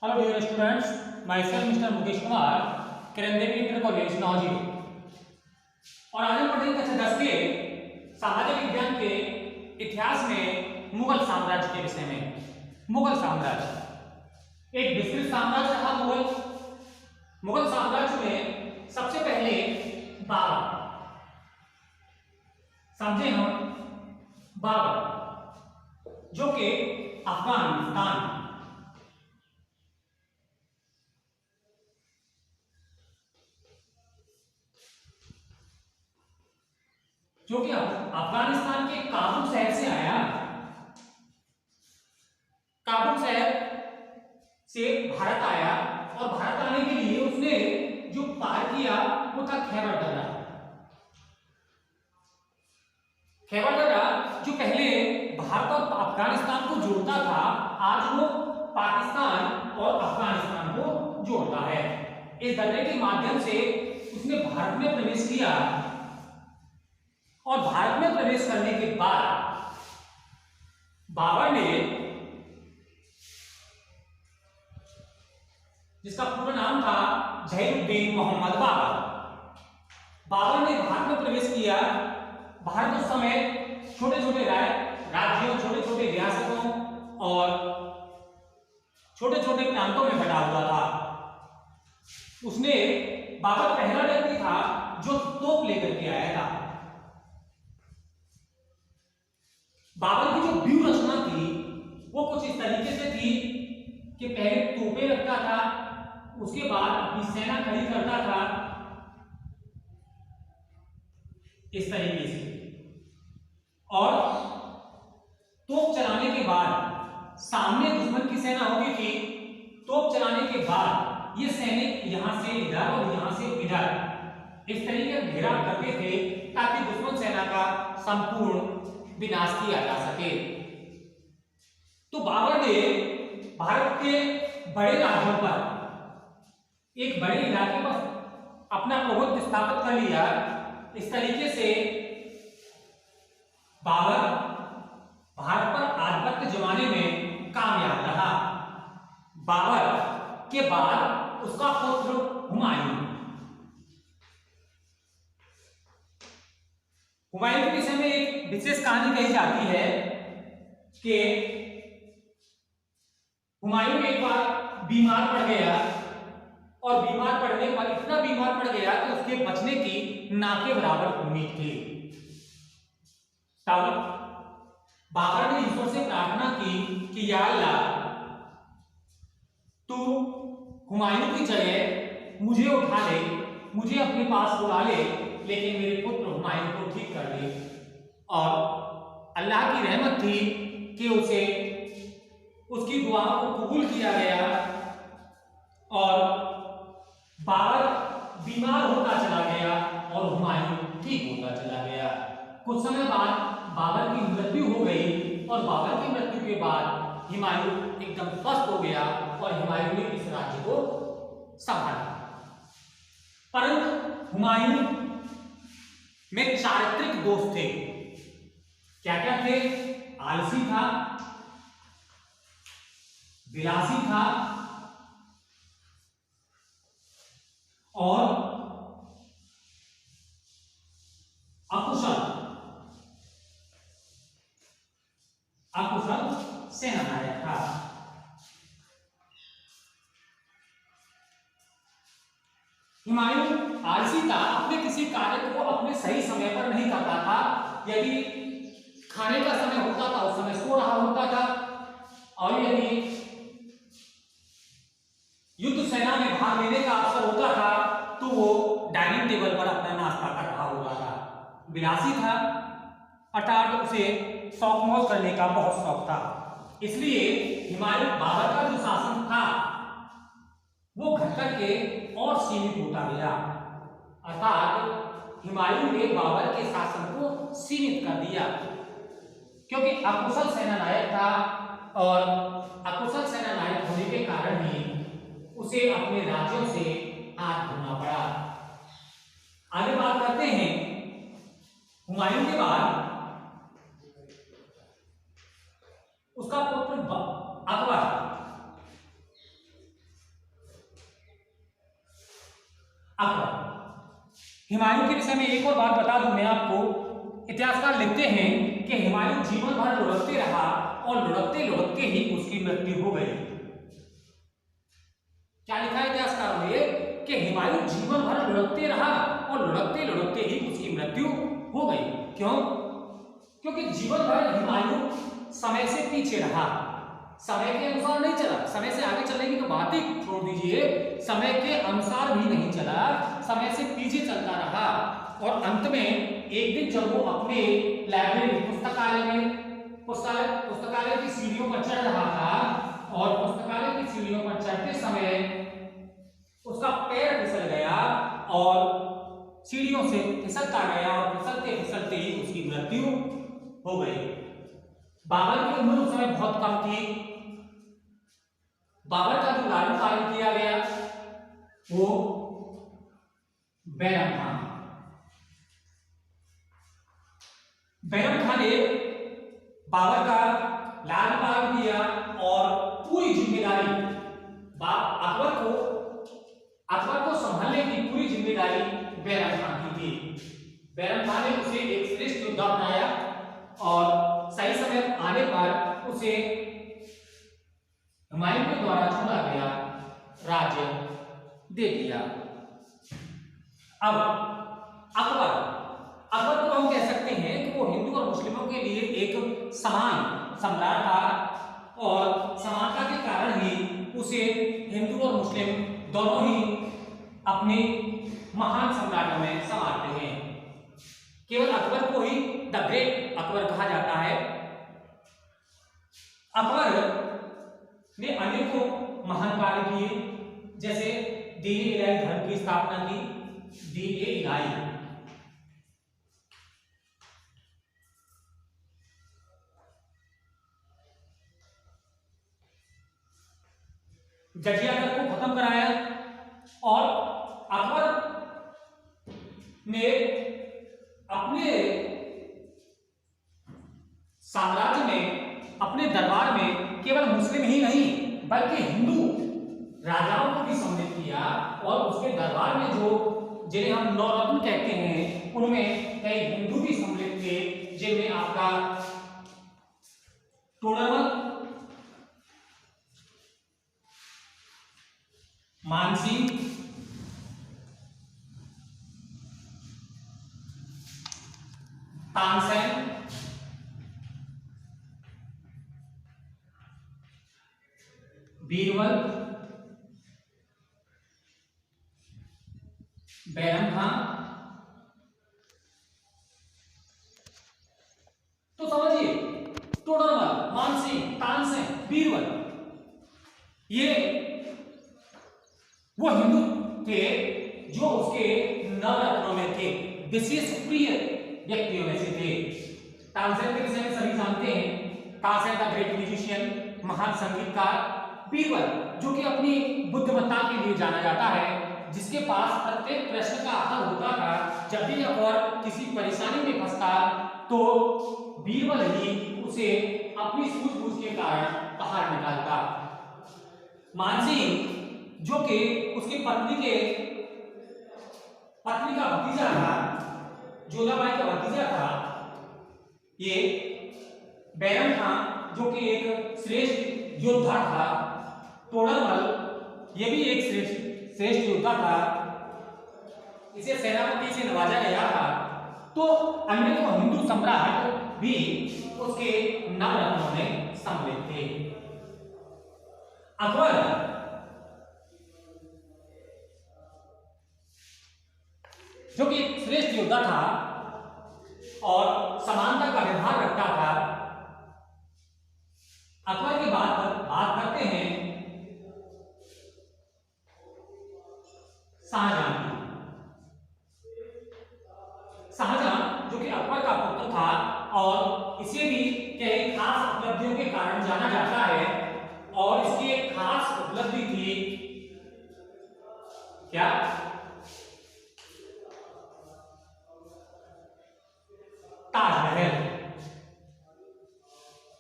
Hello dear students, myself mister Mukesh Kumar, Kiran Devi inter college Nauji. और आज हम पढ़ेंगे कक्षा 10 के सामाजिक विज्ञान के इतिहास में मुगल साम्राज्य के विषय में। मुगल साम्राज्य एक विस्तृत साम्राज्य रहा। मुगल साम्राज्य में सबसे पहले बाबर, समझे हम, बाबर जो कि अफगानिस्तान अफगानिस्तान के काबुल शहर से आया। काबुल शहर से भारत आया और भारत आने के लिए उसने जो पार किया वो था खैबर दर्रा। खैबर दर्रा जो पहले भारत और अफगानिस्तान को जोड़ता था, आज वो पाकिस्तान और अफगानिस्तान को जोड़ता है। इस दर्रे के माध्यम से उसने भारत में प्रवेश किया और भारत में प्रवेश करने के बाद बाबर ने, जिसका पूरा नाम था जहीरुद्दीन मोहम्मद बाबर, बाबर ने भारत में प्रवेश किया। भारत उस समय छोटे छोटे राज्यों, छोटे छोटे रियासतों और छोटे छोटे प्रांतों में बटा हुआ था। उसने, बाबर पहला व्यक्ति था जो तोप लेकर के आया था। बाबर की जो व्यूह रचना थी वो कुछ इस तरीके से थी कि पहले तोपें रखता था, उसके बाद अपनी सेना खड़ी करता था इस तरीके से, और तोप चलाने के बाद सामने दुश्मन की सेना होगी थी। तोप चलाने के बाद ये सैनिक यहां से इधर और यहां से इधर इस तरीके से घेराव करते थे ताकि दुश्मन सेना का संपूर्ण विनाश किया जा सके। तो बाबर ने भारत के बड़े राज्यों पर, एक बड़े इलाके पर अपना प्रभुत्व स्थापित कर लिया। इस तरीके से बाबर भारत पर आधिपत्य जमाने में कामयाब रहा। बाबर के बाद उसका पुत्र हुमायूं। हुमायूं के विषय में एक विशेष कहानी कही जाती है कि हुमायूं एक बार बीमार पड़ गया और बीमार पड़ने पर इतना बीमार पड़ गया कि उसके बचने की ना के बराबर उम्मीद थी। तब बाबर ने ईश्वर से प्रार्थना की कि या अल्लाह, तू हुमायूं की जगह मुझे उठा ले, मुझे अपने पास बुला ले, लेकिन मेरे पुत्र हुमायूं को ठीक कर दे। और अल्लाह की रहमत थी कि उसे, उसकी दुआ को कबूल किया गया और बाबर बीमार होता चला गया और हुमायूं ठीक होता चला गया। कुछ समय बाद बाबर की मृत्यु हो गई और बाबर की मृत्यु के बाद हुमायूं एकदम स्वस्थ हो गया और हुमायूं ने इस राज्य को संभाला। परंतु हुमायूं में चारित्रिक दोष थे। क्या क्या थे? आलसी था, विलासी था और अकुशल सेनानायक था। हुमायूं आलसी था, अपने किसी कार्य को अपने सही समय पर नहीं करता था। यदि खाने का समय होता था उस समय सो रहा होता था, और यदि युद्ध सेना में भाग लेने का अवसर होता था तो वो डाइनिंग टेबल पर अपना नाश्ता कर रहा होता था। विलासी था, अर्थात उसे शौक मौज करने का बहुत शौक था। इसलिए हुमायूं, बाबर का जो शासन था वो घट करके और सीमित होता गया। अर्थात हुमायूं ने बाबर के शासन को सीमित कर दिया, क्योंकि अकुशल सेनानायक था और अकुशल सेनानायक होने के कारण ही उसे अपने राज्यों से हाथ धोना पड़ा। आगे बात करते हैं हुमायूं के बाद उसका पुत्र अकबर। हुमायूं के विषय में एक और बात बता दूं मैं आपको। इतिहासकार लिखते हैं कि हुमायूं जीवन भर लुढ़कते रहा और लुढ़कते लुढ़कते ही उसकी मृत्यु हो गई। क्या लिखा है इतिहासकारों ने कि हुमायूं जीवन भर लुढ़कते रहा और लुढ़कते लुढ़कते ही उसकी मृत्यु हो गई। क्यों? क्योंकि जीवन भर हुमायूं समय से पीछे रहा, समय के अनुसार नहीं चला। समय से आगे चलने की तो बात ही छोड़ दीजिए, समय के अनुसार भी नहीं चला, समय से पीछे चलता रहा। और अंत में एक दिन जब वो अपने लाइब्रेरी पुस्तकालय की सीढ़ियों पर चढ़ रहा था और पुस्तकालय की सीढ़ियों पर चढ़ते समय उसका पैर फिसल गया और सीढ़ियों से फिसलता गया और फिसलते फिसलते ही उसकी मृत्यु हो गई। बाबर की उम्र उस समय बहुत कम थी। बाबर का जो लालन पालन किया गया वो बैरम खान। बैरम खान ने बाबर का लालन पालन किया और पूरी जिम्मेदारी अकबर को संभालने की पूरी जिम्मेदारी बैरम खान की थी। बैरम खान ने उसे एक श्रेष्ठ योद्धा बनाया और सही समय आने पर उसे हुमायूं के द्वारा चुना गया राज्य दे दिया। अब अकबर को हम कह सकते हैं कि वो हिंदू और मुस्लिमों के लिए एक समान सम्राट था और समानता के कारण ही उसे हिंदू और मुस्लिम दोनों ही अपने महान सम्राटों में समाते हैं। केवल अकबर को ही द ग्रेट अकबर कहा जाता है। अकबर ने अनेकों महान कार्य किए, जैसे दीन इलाही धर्म की स्थापना की। दीन इलाही जजिया कर को खत्म कराया और अकबर ने अपने साम्राज्य में, अपने दरबार में केवल मुस्लिम ही नहीं बल्कि हिंदू राजाओं को भी सम्मिलित किया और उसके दरबार में जो जिन्हें हम नौरत्न कहते हैं उनमें कई हिंदू भी सम्मिलित थे, जिनमें आपका टोडरमल, मानसिंह, तानसेन, बीरबल, बैरम खान। तो समझिए, टोडरमल, मानसिंह, तानसेन, बीरबल, ये वो हिंदू थे जो उसके नवरत्नों में थे, विशेष प्रिय व्यक्तियों में से थे। तानसेन के विषय में सभी जानते हैं। तानसेन द ग्रेट म्यूजिशियन, महान संगीतकार। बीरबल जो कि अपनी बुद्धिमत्ता के लिए जाना जाता है, जिसके पास प्रत्येक प्रश्न का हल होता था। जब भी अकबर किसी परेशानी में फंसता तो बीरबल ही उसे अपनी सूझबूझ के कारण बाहर निकालता। मानसिंह जो कि उसकी पत्नी का भतीजा था, जोधाबाई का भतीजा था। ये बैरम खान जो कि एक श्रेष्ठ योद्धा था। टोडरमल ये भी एक श्रेष्ठ योद्धा था, इसे सेनापति से नवाजा गया था। तो अन्य तो हिंदू सम्राट भी उसके नवरत्नों में सम्मिलित थे। अकबर जो कि एक श्रेष्ठ योद्धा था और समानता का व्यवहार रखता था। अकबर की बात करते हैं शाहजहां की। शाहजहां जो कि अकबर का पुत्र था और इसे भी कई खास उपलब्धियों के कारण जाना जाता है और इसकी एक खास उपलब्धि थी क्या?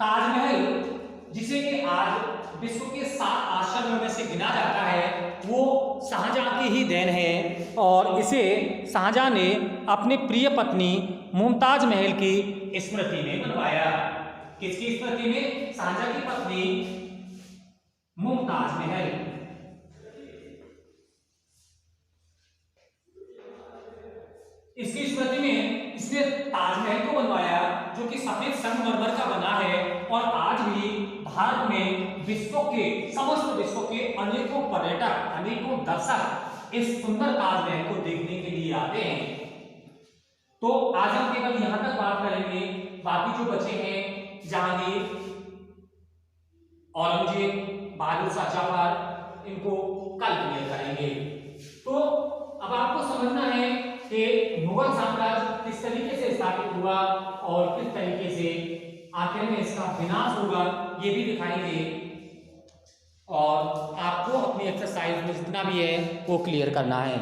ताजमहल जिसे कि आज विश्व के 7 आश्चर्यों में से गिना जाता है, वो शाहजहां की ही देन है और इसे शाहजहां ने अपनी प्रिय पत्नी मुमताज महल की स्मृति में बनवाया। किसकी स्मृति में? शाहजहां की पत्नी मुमताज महल। इसकी स्मृति में इसने ताजमहल को बनवाया जो कि सफेद संगमरमर का बना है और आज भी भारत में समस्त विश्व के अनेकों पर्यटक, अनेकों दर्शक इस सुंदर ताजमहल को देखने के लिए आते हैं। तो आज हम केवल यहां तक बात करेंगे, बाकी जो बचे हैं जहांगीर, औरंगजेब, बहादुर शाह जफर, इनको कल क्लियर करेंगे। तो अब आपको समझना है कि मुगल साम्राज्य किस तरीके से स्थापित हुआ और किस तरीके से आखिर में इसका विनाश होगा, ये भी दिखाएंगे। और आपको अपनी एक्सरसाइज में जितना भी है वो क्लियर करना है।